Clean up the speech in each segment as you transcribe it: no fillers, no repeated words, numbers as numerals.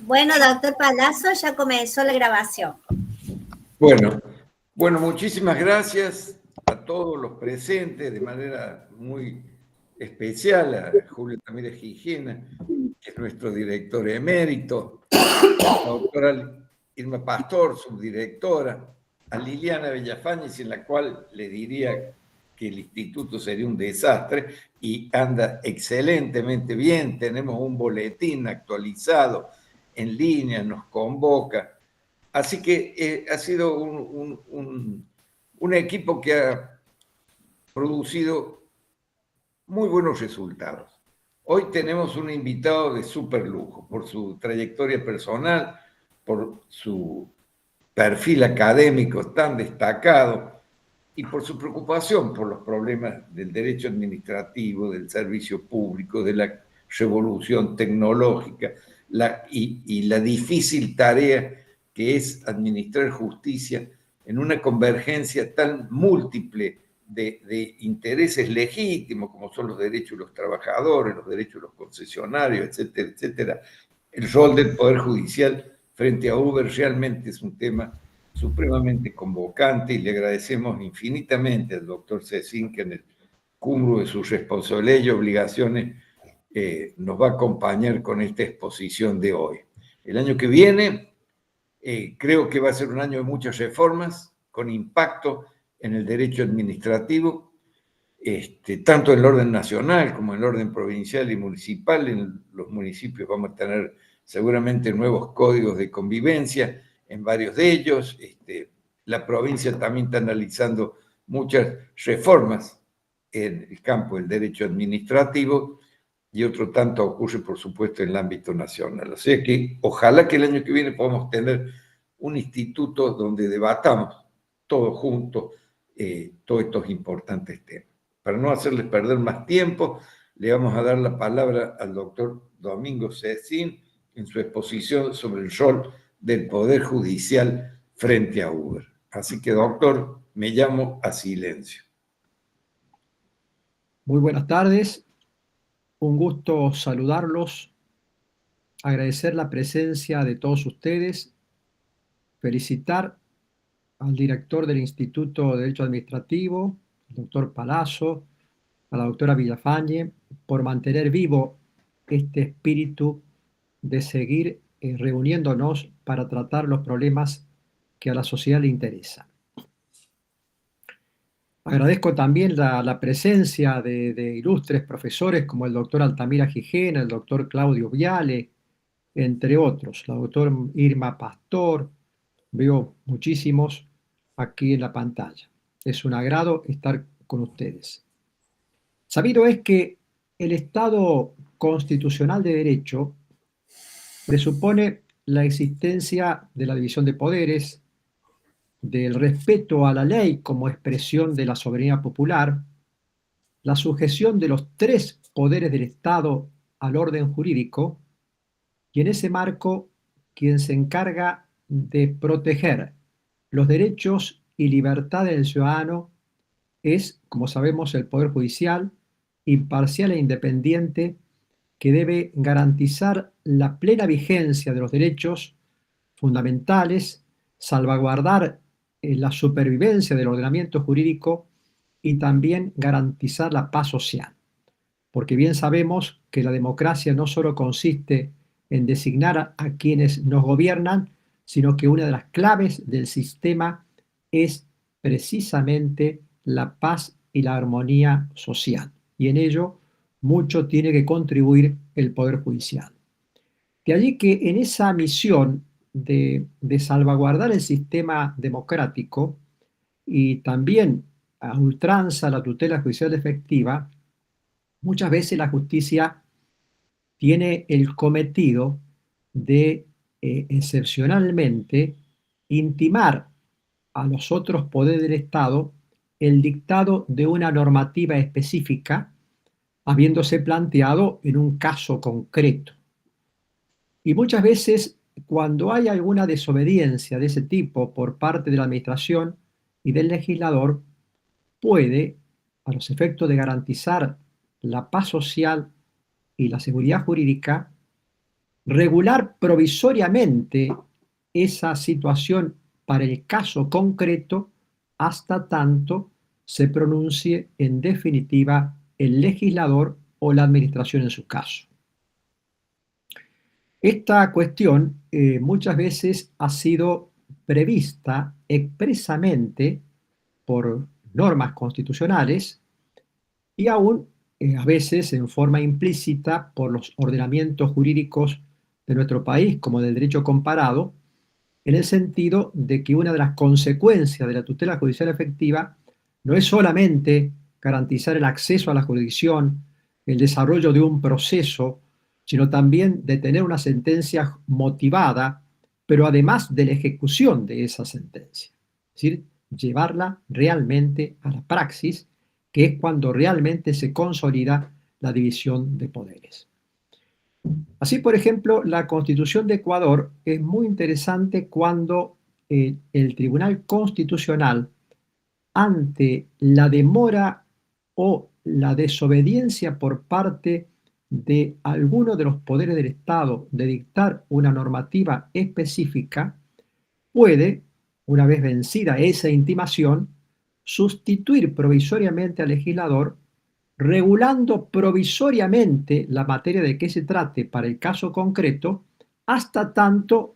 Bueno, doctor Palazzo, ya comenzó la grabación. Bueno, muchísimas gracias a todos los presentes, de manera muy especial a Julio Ramírez Gijena, que es nuestro director emérito, a la doctora Irma Pastor, subdirectora, a Liliana Villafañe, sin la cual le diría que el instituto sería un desastre, y anda excelentemente bien. Tenemos un boletín actualizado en línea, nos convoca. Así que ha sido un equipo que ha producido muy buenos resultados. Hoy tenemos un invitado de súper lujo por su trayectoria personal, por su perfil académico tan destacado y por su preocupación por los problemas del derecho administrativo, del servicio público, de la revolución tecnológica y la difícil tarea que es administrar justicia en una convergencia tan múltiple de intereses legítimos como son los derechos de los trabajadores, los derechos de los concesionarios, etcétera, etcétera. El rol del Poder Judicial frente a Uber realmente es un tema supremamente convocante y le agradecemos infinitamente al doctor Cecín que en el cúmulo de sus responsabilidades y obligaciones nos va a acompañar con esta exposición de hoy. El año que viene creo que va a ser un año de muchas reformas con impacto en el derecho administrativo, tanto en el orden nacional como en el orden provincial y municipal. En los municipios vamos a tener seguramente nuevos códigos de convivencia en varios de ellos. La provincia también está analizando muchas reformas en el campo del derecho administrativo y otro tanto ocurre, por supuesto, en el ámbito nacional. O sea que ojalá que el año que viene podamos tener un instituto donde debatamos todos juntos todos estos importantes temas. Para no hacerles perder más tiempo, le vamos a dar la palabra al doctor Domingo Cecín en su exposición sobre el rol del Poder Judicial frente a Uber. Así que, doctor, me llamo a silencio. Muy buenas tardes, un gusto saludarlos, agradecer la presencia de todos ustedes, felicitar al director del Instituto de Derecho Administrativo, el doctor Palazzo, a la doctora Villafañe, por mantener vivo este espíritu de seguir reuniéndonos para tratar los problemas que a la sociedad le interesan. Agradezco también la presencia de ilustres profesores como el doctor Altamira Gijena, el doctor Claudio Viale, entre otros, la doctora Irma Pastor. Veo muchísimos aquí en la pantalla. Es un agrado estar con ustedes. Sabido es que el Estado constitucional de derecho presupone la existencia de la división de poderes, del respeto a la ley como expresión de la soberanía popular, la sujeción de los tres poderes del Estado al orden jurídico, y en ese marco, quien se encarga de proteger los derechos y libertades del ciudadano es, como sabemos, el Poder Judicial, imparcial e independiente, que debe garantizar la plena vigencia de los derechos fundamentales, salvaguardar la supervivencia del ordenamiento jurídico y también garantizar la paz social. Porque bien sabemos que la democracia no solo consiste en designar a quienes nos gobiernan, sino que una de las claves del sistema es precisamente la paz y la armonía social. Y en ello mucho tiene que contribuir el Poder Judicial. De allí que en esa misión de salvaguardar el sistema democrático y también a ultranza la tutela judicial efectiva, muchas veces la justicia tiene el cometido de excepcionalmente intimar a los otros poderes del Estado el dictado de una normativa específica, habiéndose planteado en un caso concreto. Y muchas veces, cuando hay alguna desobediencia de ese tipo por parte de la administración y del legislador, puede, a los efectos de garantizar la paz social y la seguridad jurídica, regular provisoriamente esa situación para el caso concreto hasta tanto se pronuncie en definitiva el legislador o la administración en su caso. Esta cuestión muchas veces ha sido prevista expresamente por normas constitucionales y aún a veces en forma implícita por los ordenamientos jurídicos de nuestro país, como del derecho comparado, en el sentido de que una de las consecuencias de la tutela judicial efectiva no es solamente garantizar el acceso a la jurisdicción, el desarrollo de un proceso, sino también de tener una sentencia motivada, pero además de la ejecución de esa sentencia. Es decir, llevarla realmente a la praxis, que es cuando realmente se consolida la división de poderes. Así, por ejemplo, la Constitución de Ecuador es muy interesante cuando el Tribunal Constitucional, ante la demora o la desobediencia por parte de alguno de los poderes del Estado de dictar una normativa específica, puede, una vez vencida esa intimación, sustituir provisoriamente al legislador, regulando provisoriamente la materia de que se trate para el caso concreto, hasta tanto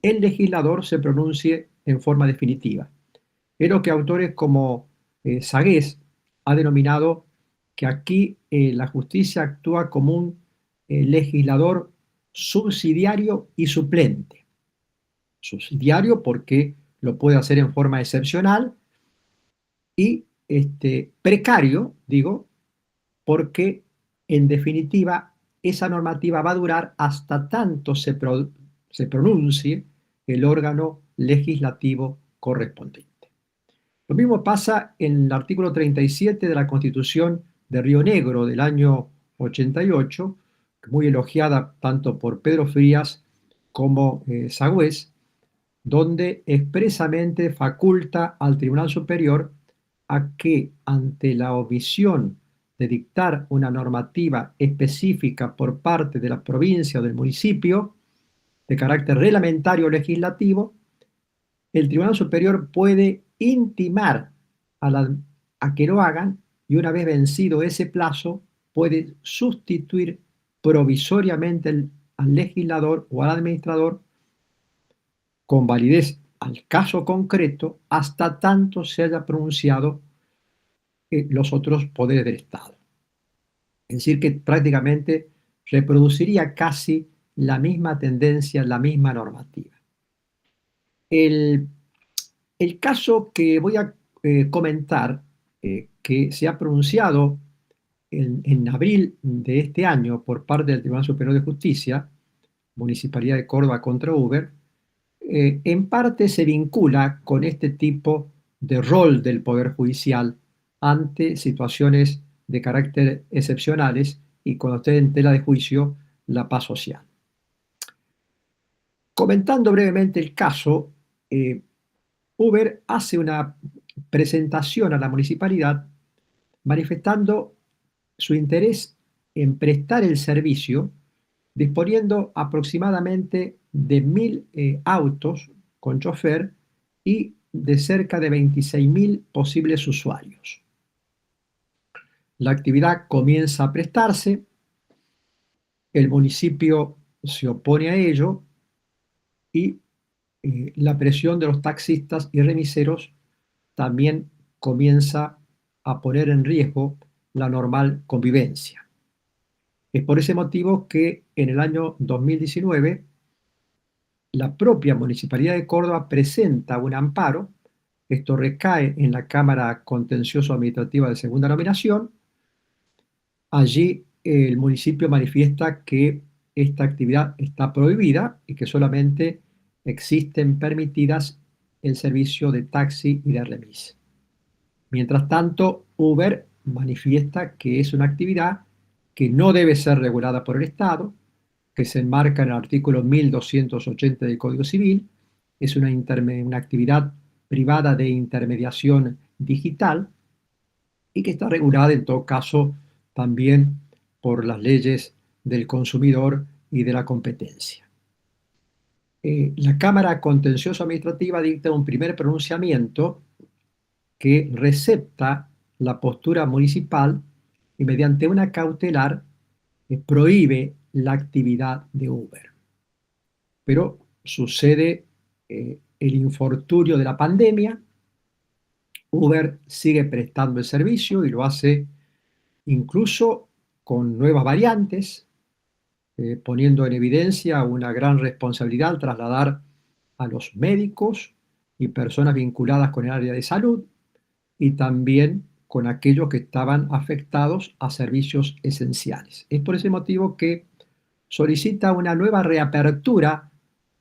el legislador se pronuncie en forma definitiva. Es lo que autores como Sagés ha denominado que aquí la justicia actúa como un legislador subsidiario y suplente. Subsidiario porque lo puede hacer en forma excepcional y precario, digo, porque en definitiva esa normativa va a durar hasta tanto se pronuncie el órgano legislativo correspondiente. Lo mismo pasa en el artículo 37 de la Constitución de Río Negro del año 88, muy elogiada tanto por Pedro Frías como Sagüés, donde expresamente faculta al Tribunal Superior a que ante la omisión de dictar una normativa específica por parte de la provincia o del municipio de carácter reglamentario o legislativo, el Tribunal Superior puede intimar a que lo hagan y una vez vencido ese plazo puede sustituir provisoriamente al legislador o al administrador con validez al caso concreto hasta tanto se haya pronunciado los otros poderes del Estado. Es decir, que prácticamente reproduciría casi la misma tendencia, la misma normativa. El caso que voy a comentar, que se ha pronunciado en abril de este año por parte del Tribunal Superior de Justicia, Municipalidad de Córdoba contra Uber, en parte se vincula con este tipo de rol del Poder Judicial ante situaciones de carácter excepcionales y cuando esté en tela de juicio la paz social. Comentando brevemente el caso, Uber hace una presentación a la municipalidad manifestando su interés en prestar el servicio, disponiendo aproximadamente de 1.000 autos con chofer y de cerca de 26.000 posibles usuarios. La actividad comienza a prestarse, el municipio se opone a ello y la presión de los taxistas y remiseros también comienza a poner en riesgo la normal convivencia. Es por ese motivo que en el año 2019 la propia Municipalidad de Córdoba presenta un amparo, esto recae en la Cámara Contencioso Administrativa de Segunda Nominación. Allí el municipio manifiesta que esta actividad está prohibida y que solamente existen permitidas el servicio de taxi y de remis. Mientras tanto, Uber manifiesta que es una actividad que no debe ser regulada por el Estado, que se enmarca en el artículo 1280 del Código Civil, es una actividad privada de intermediación digital y que está regulada en todo caso también por las leyes del consumidor y de la competencia. La Cámara Contencioso Administrativa dicta un primer pronunciamiento que recepta la postura municipal y mediante una cautelar prohíbe la actividad de Uber. Pero sucede el infortunio de la pandemia, Uber sigue prestando el servicio y lo hace incluso con nuevas variantes, poniendo en evidencia una gran responsabilidad al trasladar a los médicos y personas vinculadas con el área de salud y también con aquellos que estaban afectados a servicios esenciales. Es por ese motivo que solicita una nueva reapertura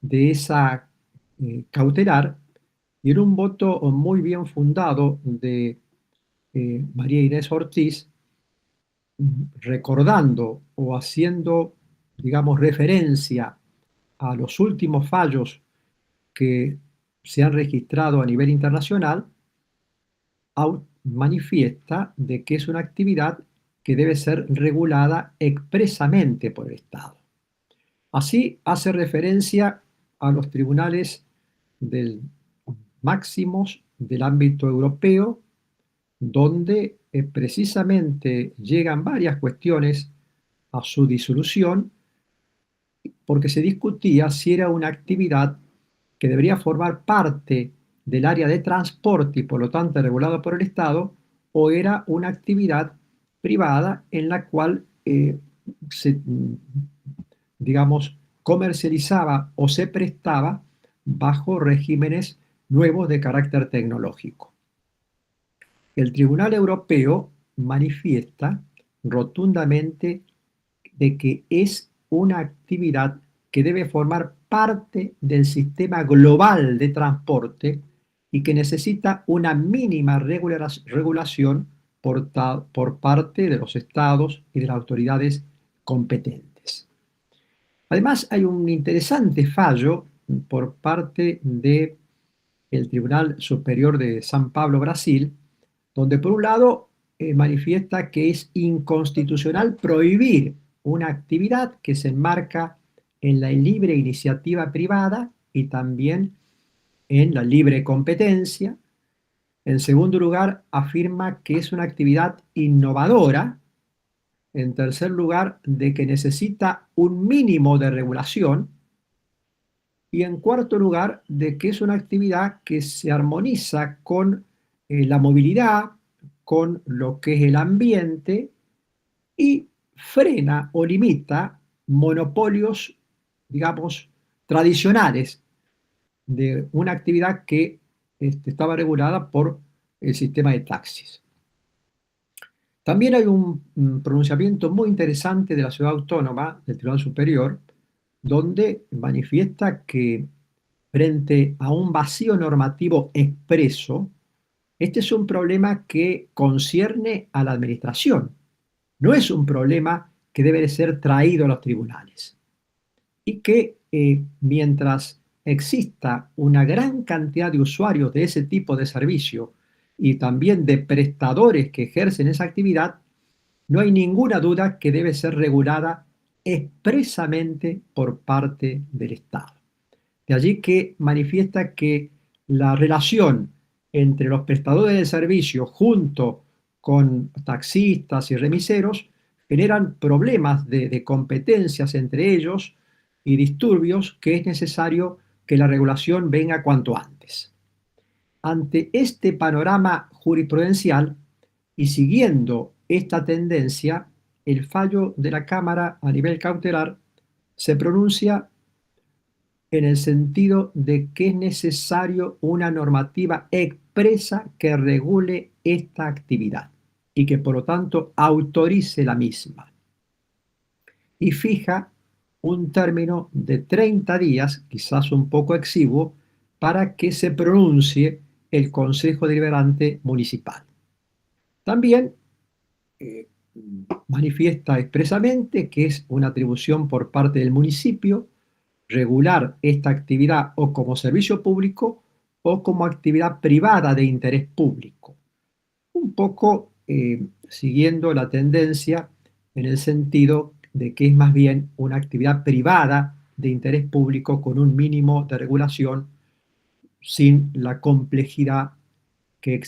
de esa cautelar y en un voto muy bien fundado de María Inés Ortiz, recordando o haciendo, digamos, referencia a los últimos fallos que se han registrado a nivel internacional, manifiesta de que es una actividad que debe ser regulada expresamente por el Estado. Así hace referencia a los tribunales máximos del ámbito europeo, donde precisamente llegan varias cuestiones a su disolución, porque se discutía si era una actividad que debería formar parte del área de transporte y por lo tanto regulada por el Estado, o era una actividad privada en la cual se, digamos, comercializaba o se prestaba bajo regímenes nuevos de carácter tecnológico. El Tribunal Europeo manifiesta rotundamente de que es una actividad que debe formar parte del sistema global de transporte y que necesita una mínima regulación por parte de los estados y de las autoridades competentes. Además, hay un interesante fallo por parte del Tribunal Superior de San Pablo, Brasil, donde por un lado manifiesta que es inconstitucional prohibir una actividad que se enmarca en la libre iniciativa privada y también en la libre competencia. En segundo lugar, afirma que es una actividad innovadora. En tercer lugar, de que necesita un mínimo de regulación. Y en cuarto lugar, de que es una actividad que se armoniza con la movilidad, con lo que es el ambiente y frena o limita monopolios, digamos, tradicionales de una actividad que estaba regulada por el sistema de taxis. También hay un pronunciamiento muy interesante de la Ciudad Autónoma, del Tribunal Superior, donde manifiesta que frente a un vacío normativo expreso, este es un problema que concierne a la administración, no es un problema que debe de ser traído a los tribunales. Y que mientras exista una gran cantidad de usuarios de ese tipo de servicio y también de prestadores que ejercen esa actividad, no hay ninguna duda que debe ser regulada expresamente por parte del Estado. De allí que manifiesta que la relación entre los prestadores de servicio junto con taxistas y remiseros generan problemas de competencias entre ellos y disturbios que es necesario que la regulación venga cuanto antes. Ante este panorama jurisprudencial y siguiendo esta tendencia, el fallo de la Cámara a nivel cautelar se pronuncia en el sentido de que es necesario una normativa expresa que regule esta actividad y que por lo tanto autorice la misma. Y fija un término de 30 días, quizás un poco exiguo, para que se pronuncie el Consejo Deliberante Municipal. También manifiesta expresamente que es una atribución por parte del municipio regular esta actividad o como servicio público o como actividad privada de interés público. Un poco siguiendo la tendencia en el sentido de que es más bien una actividad privada de interés público con un mínimo de regulación sin la complejidad que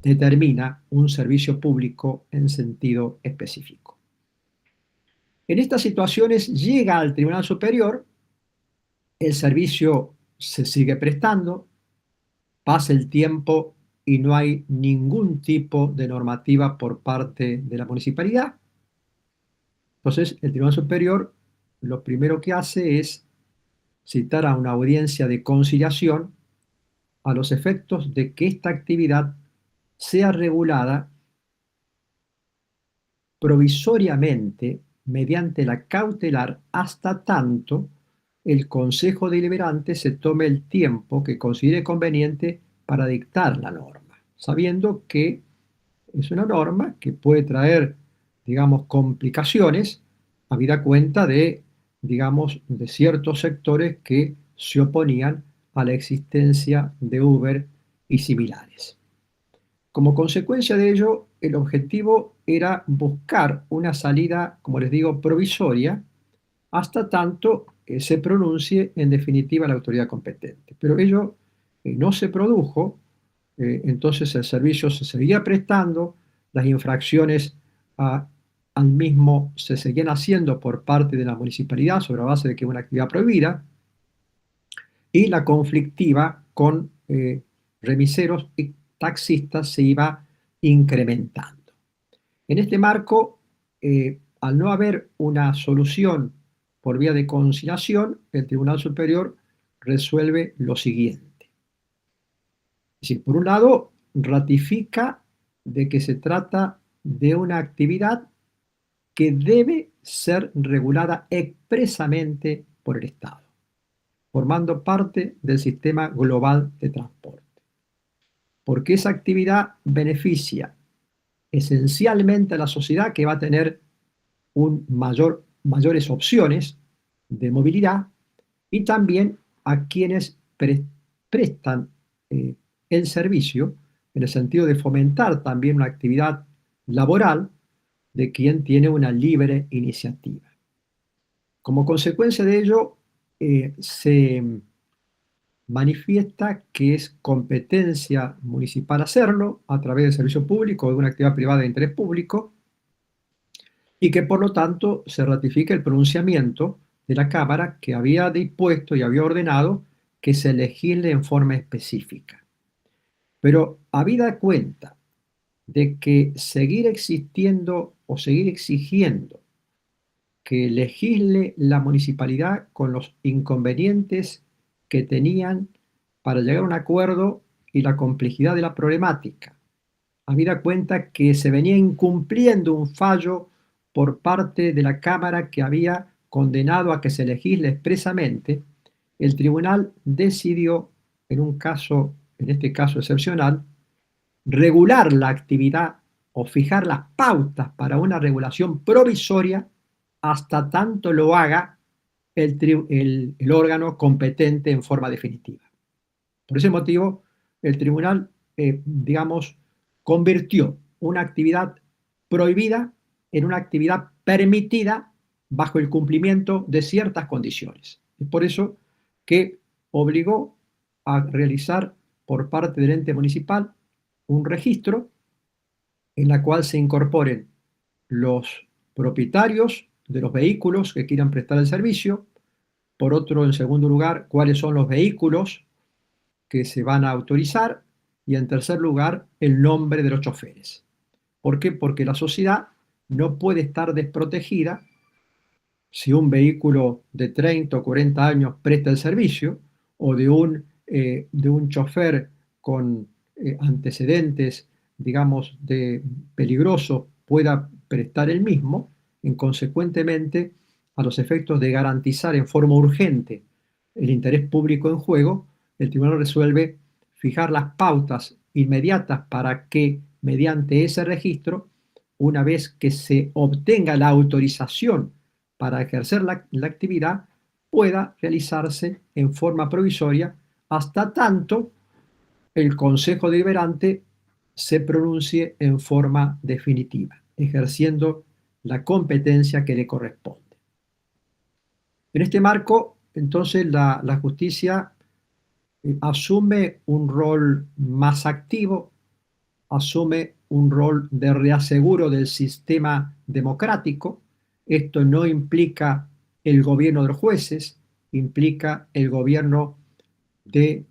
determina un servicio público en sentido específico. En estas situaciones llega al Tribunal Superior, el servicio se sigue prestando, pasa el tiempo y no hay ningún tipo de normativa por parte de la municipalidad. Entonces, el Tribunal Superior lo primero que hace es citar a una audiencia de conciliación a los efectos de que esta actividad sea regulada provisoriamente mediante la cautelar hasta tanto el Consejo Deliberante se tome el tiempo que considere conveniente para dictar la norma, sabiendo que es una norma que puede traer, digamos, complicaciones, habida cuenta de, digamos, de ciertos sectores que se oponían a la existencia de Uber y similares. Como consecuencia de ello, el objetivo era buscar una salida, como les digo, provisoria, hasta tanto se pronuncie en definitiva la autoridad competente. Pero ello no se produjo, entonces el servicio se seguía prestando, las infracciones al mismo se seguían haciendo por parte de la municipalidad sobre la base de que es una actividad prohibida, y la conflictiva con remiseros y taxistas se iba incrementando. En este marco, al no haber una solución por vía de conciliación, el Tribunal Superior resuelve lo siguiente. Es decir, por un lado, ratifica de que se trata de una actividad que debe ser regulada expresamente por el Estado, formando parte del sistema global de transporte. Porque esa actividad beneficia esencialmente a la sociedad, que va a tener mayores opciones de movilidad, y también a quienes prestan el servicio, en el sentido de fomentar también una actividad laboral de quien tiene una libre iniciativa. Como consecuencia de ello, se manifiesta que es competencia municipal hacerlo a través del servicio público o de una actividad privada de interés público, y que por lo tanto se ratifica el pronunciamiento de la Cámara, que había dispuesto y había ordenado que se legisle en forma específica. Pero habida cuenta de que seguir existiendo o seguir exigiendo que legisle la municipalidad con los inconvenientes que tenían para llegar a un acuerdo y la complejidad de la problemática, habida cuenta que se venía incumpliendo un fallo por parte de la Cámara que había condenado a que se legisle expresamente, el tribunal decidió, en este caso excepcional, regular la actividad o fijar las pautas para una regulación provisoria hasta tanto lo haga el órgano competente en forma definitiva. Por ese motivo, el tribunal, digamos, convirtió una actividad prohibida en una actividad permitida bajo el cumplimiento de ciertas condiciones. Es por eso que obligó a realizar por parte del ente municipal un registro en la cual se incorporen los propietarios de los vehículos que quieran prestar el servicio. Por otro, en segundo lugar, cuáles son los vehículos que se van a autorizar, y en tercer lugar, el nombre de los choferes. ¿Por qué? Porque la sociedad no puede estar desprotegida si un vehículo de 30 o 40 años presta el servicio, o de un chofer con antecedentes, digamos, de peligroso pueda prestar el mismo. Consecuentemente, a los efectos de garantizar en forma urgente el interés público en juego, el tribunal resuelve fijar las pautas inmediatas para que, mediante ese registro, una vez que se obtenga la autorización para ejercer la actividad, pueda realizarse en forma provisoria hasta tanto el Consejo Deliberante se pronuncie en forma definitiva, ejerciendo la competencia que le corresponde. En este marco, entonces, la justicia asume un rol más activo, asume un rol de reaseguro del sistema democrático. Esto no implica el gobierno de los jueces, implica el gobierno del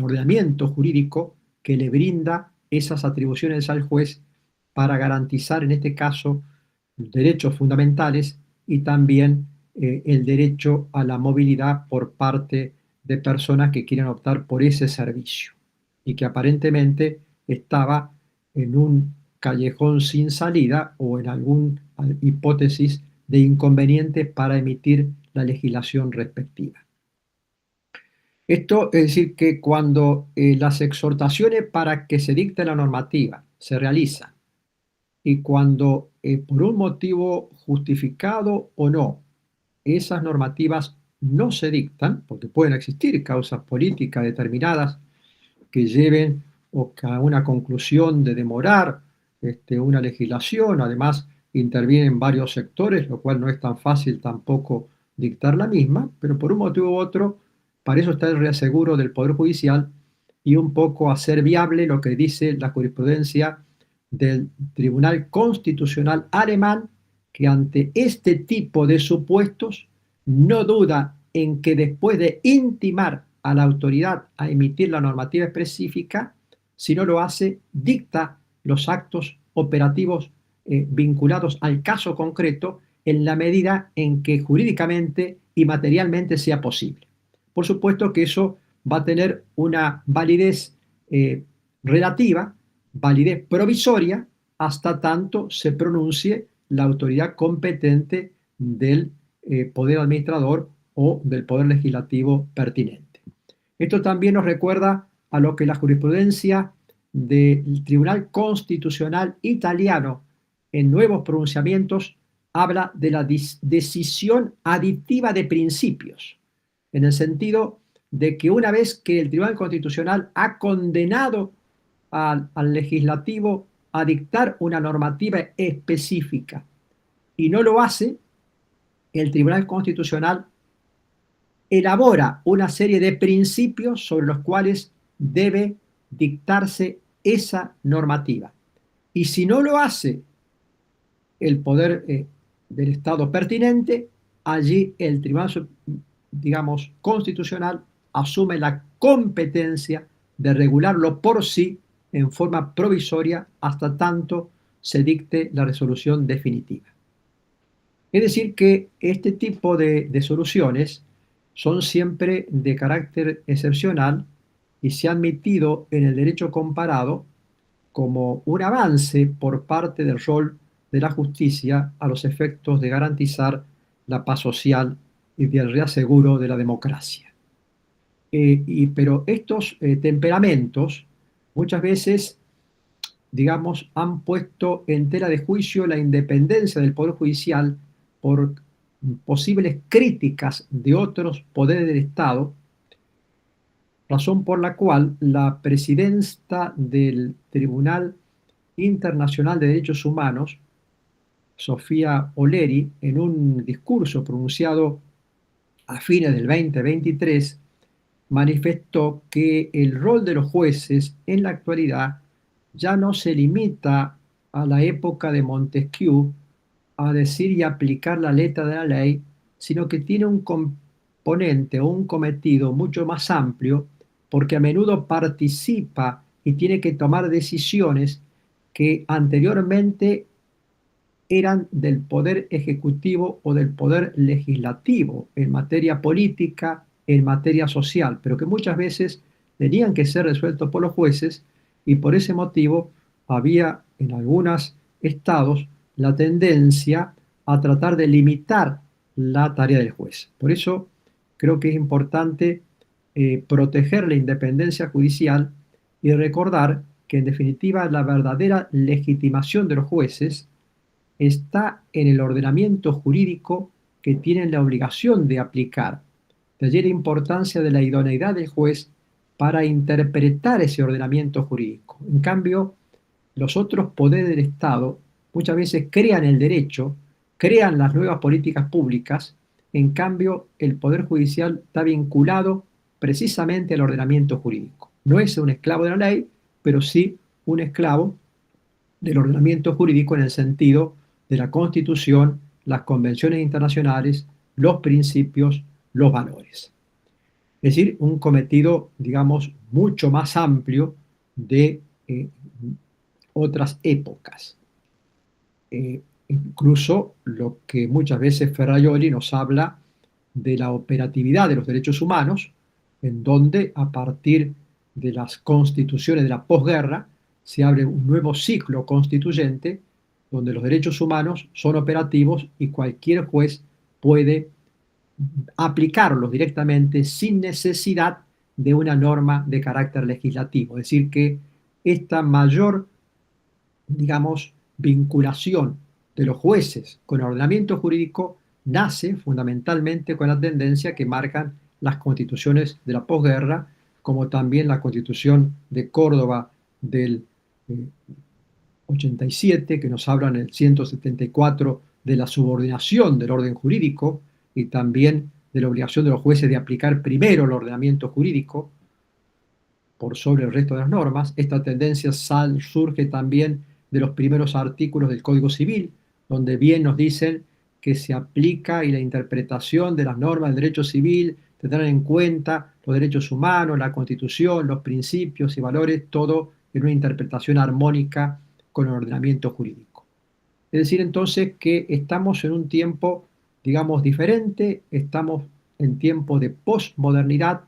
ordenamiento jurídico que le brinda esas atribuciones al juez para garantizar, en este caso, derechos fundamentales y también el derecho a la movilidad por parte de personas que quieren optar por ese servicio y que aparentemente estaba en un callejón sin salida o en alguna hipótesis de inconveniente para emitir la legislación respectiva. Esto es decir que cuando las exhortaciones para que se dicte la normativa se realizan y cuando por un motivo justificado o no, esas normativas no se dictan, porque pueden existir causas políticas determinadas que lleven a una conclusión de demorar una legislación, además intervienen varios sectores, lo cual no es tan fácil tampoco dictar la misma, pero por un motivo u otro, para eso está el reaseguro del Poder Judicial y un poco hacer viable lo que dice la jurisprudencia del Tribunal Constitucional alemán, que ante este tipo de supuestos no duda en que después de intimar a la autoridad a emitir la normativa específica, si no lo hace, dicta los actos operativos vinculados al caso concreto en la medida en que jurídicamente y materialmente sea posible. Por supuesto que eso va a tener una validez relativa, validez provisoria, hasta tanto se pronuncie la autoridad competente del poder administrador o del poder legislativo pertinente. Esto también nos recuerda a lo que la jurisprudencia del Tribunal Constitucional italiano en nuevos pronunciamientos habla de la decisión aditiva de principios, en el sentido de que una vez que el Tribunal Constitucional ha condenado al legislativo a dictar una normativa específica y no lo hace, el Tribunal Constitucional elabora una serie de principios sobre los cuales debe dictarse esa normativa. Y si no lo hace el poder del Estado pertinente, allí el Tribunal, digamos, Constitucional asume la competencia de regularlo por sí en forma provisoria hasta tanto se dicte la resolución definitiva. Es decir, que este tipo de soluciones son siempre de carácter excepcional y se ha admitido en el derecho comparado como un avance por parte del rol de la justicia a los efectos de garantizar la paz social y del reaseguro de la democracia. Pero estos temperamentos muchas veces, digamos, han puesto en tela de juicio la independencia del Poder Judicial por posibles críticas de otros poderes del Estado, razón por la cual la presidenta del Tribunal Internacional de Derechos Humanos, Sofía Oleri, en un discurso pronunciado a fines del 2023, manifestó que el rol de los jueces en la actualidad ya no se limita a la época de Montesquieu a decir y aplicar la letra de la ley, sino que tiene un componente o un cometido mucho más amplio, porque a menudo participa y tiene que tomar decisiones que anteriormente eran del poder ejecutivo o del poder legislativo en materia política, en materia social, pero que muchas veces tenían que ser resueltos por los jueces y por ese motivo había en algunos estados la tendencia a tratar de limitar la tarea del juez. Por eso creo que es importante proteger la independencia judicial y recordar que en definitiva la verdadera legitimación de los jueces está en el ordenamiento jurídico que tienen la obligación de aplicar. De allí la importancia de la idoneidad del juez para interpretar ese ordenamiento jurídico. En cambio, los otros poderes del Estado muchas veces crean el derecho, crean las nuevas políticas públicas. En cambio, el Poder Judicial está vinculado precisamente al ordenamiento jurídico. No es un esclavo de la ley, pero sí un esclavo del ordenamiento jurídico en el sentido de la Constitución, las convenciones internacionales, los principios, los valores. Es decir, un cometido, digamos, mucho más amplio de otras épocas. Incluso lo que muchas veces Ferrajoli nos habla de la operatividad de los derechos humanos, en donde a partir de las constituciones de la posguerra se abre un nuevo ciclo constituyente donde los derechos humanos son operativos y cualquier juez puede aplicarlos directamente sin necesidad de una norma de carácter legislativo. Es decir, que esta mayor, digamos, vinculación de los jueces con el ordenamiento jurídico nace fundamentalmente con la tendencia que marcan las constituciones de la posguerra, como también la Constitución de Córdoba del 87, que nos habla en el 174 de la subordinación del orden jurídico y también de la obligación de los jueces de aplicar primero el ordenamiento jurídico por sobre el resto de las normas. Esta tendencia surge también de los primeros artículos del Código Civil, donde bien nos dicen que se aplica y la interpretación de las normas del derecho civil tendrán en cuenta los derechos humanos, la Constitución, los principios y valores, todo en una interpretación armónica con el ordenamiento jurídico. Es decir, entonces, que estamos en un tiempo, digamos, diferente, estamos en tiempo de posmodernidad,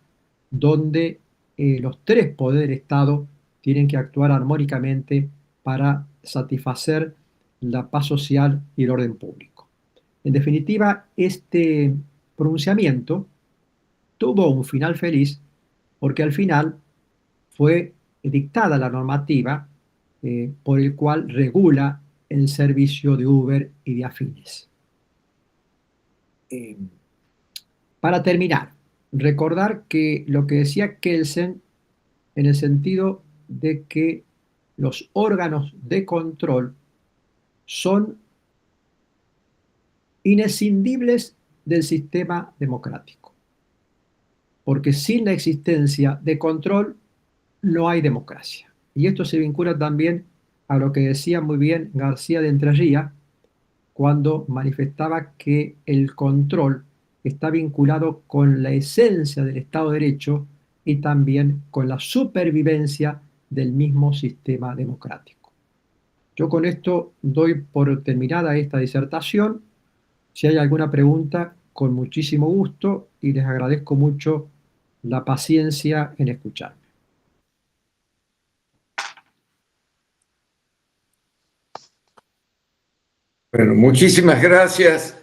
donde los tres poderes del Estado tienen que actuar armónicamente para satisfacer la paz social y el orden público. En definitiva, este pronunciamiento tuvo un final feliz porque al final fue dictada la normativa por el cual regula el servicio de Uber y de afines. Para terminar, recordar que lo que decía Kelsen en el sentido de que los órganos de control son inescindibles del sistema democrático, porque sin la existencia de control no hay democracia. Y esto se vincula también a lo que decía muy bien García de Entrerría cuando manifestaba que el control está vinculado con la esencia del Estado de Derecho y también con la supervivencia del mismo sistema democrático. Yo con esto doy por terminada esta disertación. Si hay alguna pregunta, con muchísimo gusto, y les agradezco mucho la paciencia en escucharme. Bueno, muchísimas gracias,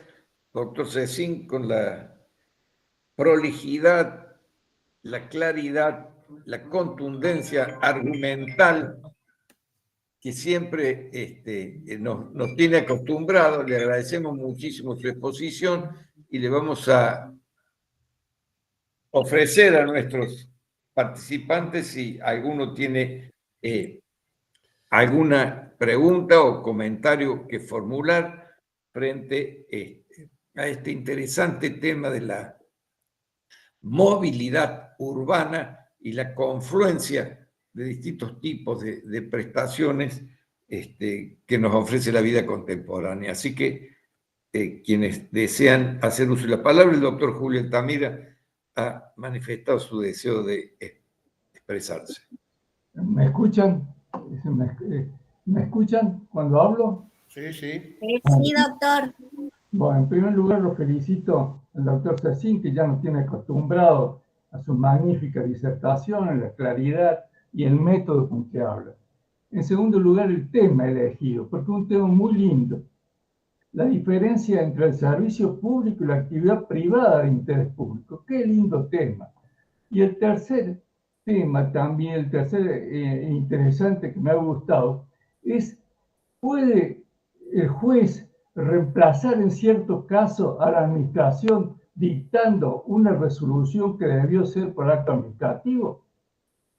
doctor Cecín, con la prolijidad, la claridad, la contundencia argumental que siempre nos tiene acostumbrados. Le agradecemos muchísimo su exposición y le vamos a ofrecer a nuestros participantes si alguno tiene alguna pregunta o comentario que formular frente a este interesante tema de la movilidad urbana y la confluencia de distintos tipos de prestaciones que nos ofrece la vida contemporánea. Así que quienes desean hacer uso de la palabra, el doctor Julio Altamira ha manifestado su deseo de expresarse. ¿Me escuchan? ¿Me escuchan cuando hablo? Sí, sí. Sí, doctor. Bueno, en primer lugar lo felicito al doctor Cecín, que ya nos tiene acostumbrado a su magnífica disertación, la claridad y el método con que habla. En segundo lugar, el tema elegido, porque es un tema muy lindo. La diferencia entre el servicio público y la actividad privada de interés público. Qué lindo tema. Y el tercer tema también, el tercer interesante que me ha gustado, es, ¿puede el juez reemplazar en ciertos casos a la administración dictando una resolución que debió ser por acto administrativo?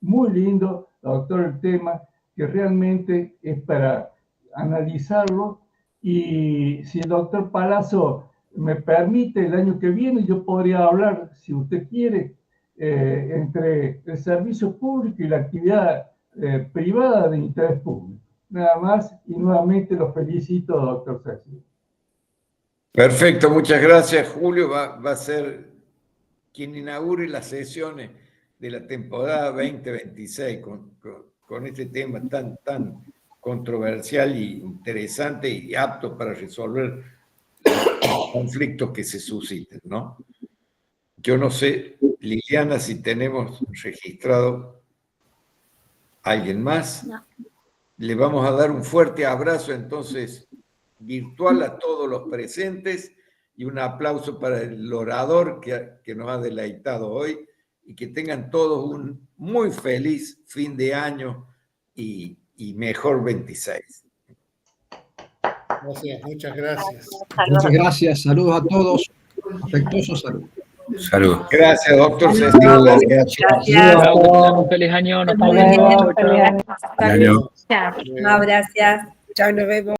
Muy lindo, doctor, el tema, que realmente es para analizarlo, y si el doctor Palazzo me permite, el año que viene yo podría hablar, si usted quiere, entre el servicio público y la actividad privada de interés público. Nada más, y nuevamente los felicito, doctor Cecil. Perfecto, muchas gracias, Julio. Va a ser quien inaugure las sesiones de la temporada 2026 con este tema tan controversial y interesante y apto para resolver los conflictos que se susciten, ¿no? Yo no sé, Liliana, si tenemos registrado a alguien más. No. Le vamos a dar un fuerte abrazo entonces virtual a todos los presentes y un aplauso para el orador que nos ha deleitado hoy, y que tengan todos un muy feliz fin de año y mejor 26. Gracias, muchas gracias. Muchas gracias, saludos a todos, afectuosos saludos. Salud. Gracias, doctor Cecil. Gracias. Un feliz año, nos vemos. Feliz año. Feliz año. No, gracias. Chao, nos vemos.